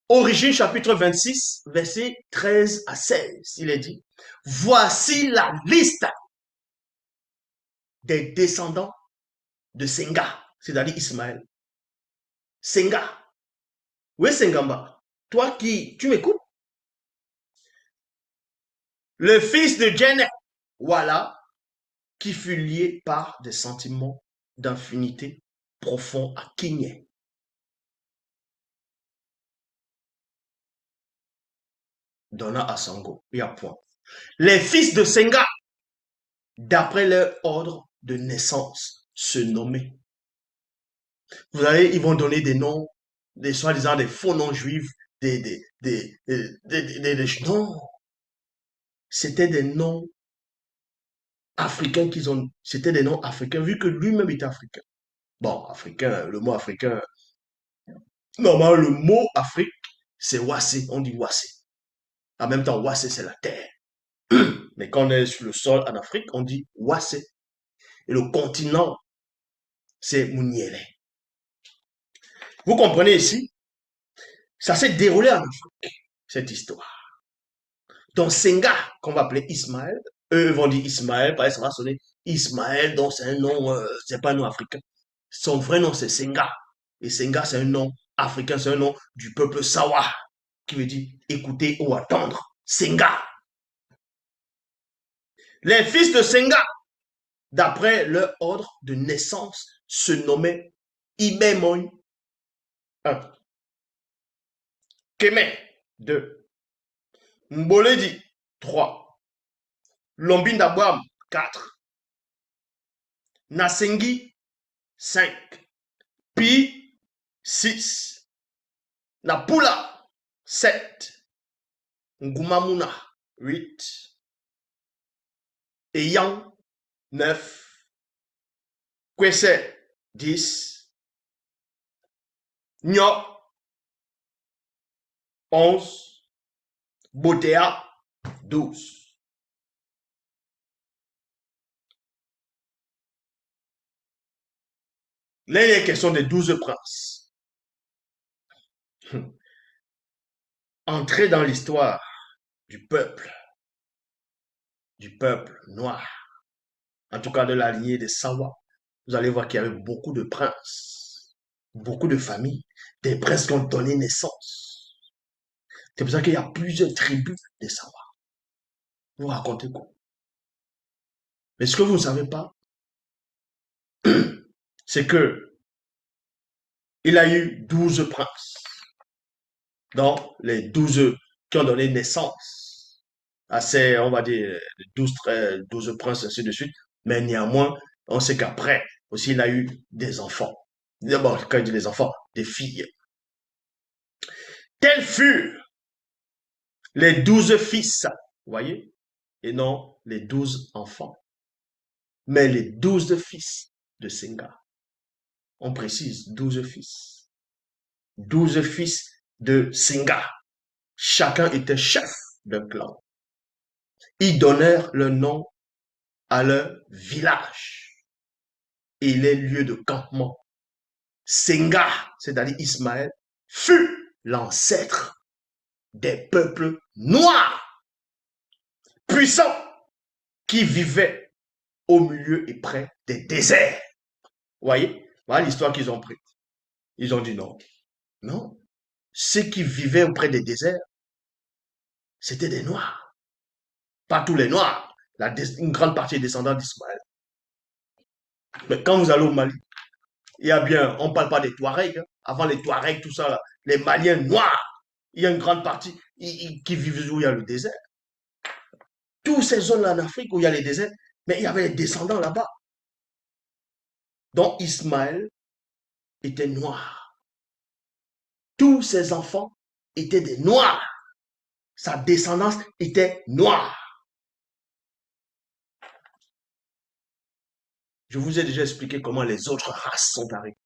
Origine chapitre 26, versets 13 à 16. Il est dit, voici la liste des descendants de Senga, c'est-à-dire Ismaël. Senga. Oui, Sengamba. Toi qui, tu m'écoutes? Le fils de Jenner, voilà, qui fut lié par des sentiments d'infinité profonds à Kinyé. Donna à Sango, et à point. Les fils de Senga, d'après leur ordre de naissance, se nommaient. Vous allez, ils vont donner des noms, des soi-disant des faux noms juifs, non, c'était des noms africains qu'ils ont, c'était des noms africains, vu que lui-même était africain. Bon, africain, le mot africain, normalement, le mot Afrique, c'est Wassé, on dit Wassé. En même temps, Wassé, c'est la terre. Mais quand on est sur le sol en Afrique, on dit Wassé. Et le continent, c'est Mouniélé. Vous comprenez ici? Ça s'est déroulé en Afrique, cette histoire. Donc, Senga, qu'on va appeler Ismaël, eux vont dire Ismaël, parce que ça va sonner Ismaël, donc c'est un nom, c'est pas un nom africain. Son vrai nom, c'est Senga. Et Senga, c'est un nom africain, c'est un nom du peuple Sawa, qui veut dire écouter ou attendre. Senga. Les fils de Senga, d'après leur ordre de naissance, se nommaient Imemoy 1, Kemé 2, Mboledi 3, Lombindabwam 4, Nasengi 5, Pi 6, Napula 7, Ngumamuna 8, Eyang 9, Kwese 10, Nyo 11, Botea 12. Là, il est question des 12 princes. Entrer dans l'histoire du peuple noir, en tout cas de la lignée des Sawa, vous allez voir qu'il y avait beaucoup de princes, beaucoup de familles, des princes qui ont donné naissance. C'est pour ça qu'il y a plusieurs tribus des Sawa. Vous racontez quoi? Mais ce que vous ne savez pas, c'est que il a eu 12 princes, donc les 12 qui ont donné naissance à ces, on va dire, 12 princes, ainsi de suite. Mais néanmoins, on sait qu'après aussi, il a eu des enfants. D'abord, quand il dit les enfants, des filles. Tels furent les 12 fils, vous voyez, et non les 12 enfants, mais les 12 fils de Senga. On précise 12 fils. 12 fils de Senga. Chacun était chef d'un clan. Ils donnèrent le nom à leur village et les lieux de campement. Senga, c'est-à-dire Ismaël, fut l'ancêtre des peuples noirs, puissants, qui vivaient au milieu et près des déserts. Vous voyez? Voilà l'histoire qu'ils ont prise. Ils ont dit non. Non. Ceux qui vivaient auprès des déserts, c'était des Noirs. Pas tous les Noirs. Une grande partie est descendants d'Ismaël. Mais quand vous allez au Mali, il y a bien, on ne parle pas des Touaregs. Hein. Avant les Touaregs, tout ça, là, les Maliens noirs, il y a une grande partie qui vivent où il y a le désert. Toutes ces zones-là en Afrique où il y a les déserts, mais il y avait des descendants là-bas. Donc Ismaël était noir. Tous ses enfants étaient des Noirs. Sa descendance était noire. Je vous ai déjà expliqué comment les autres races sont arrivées.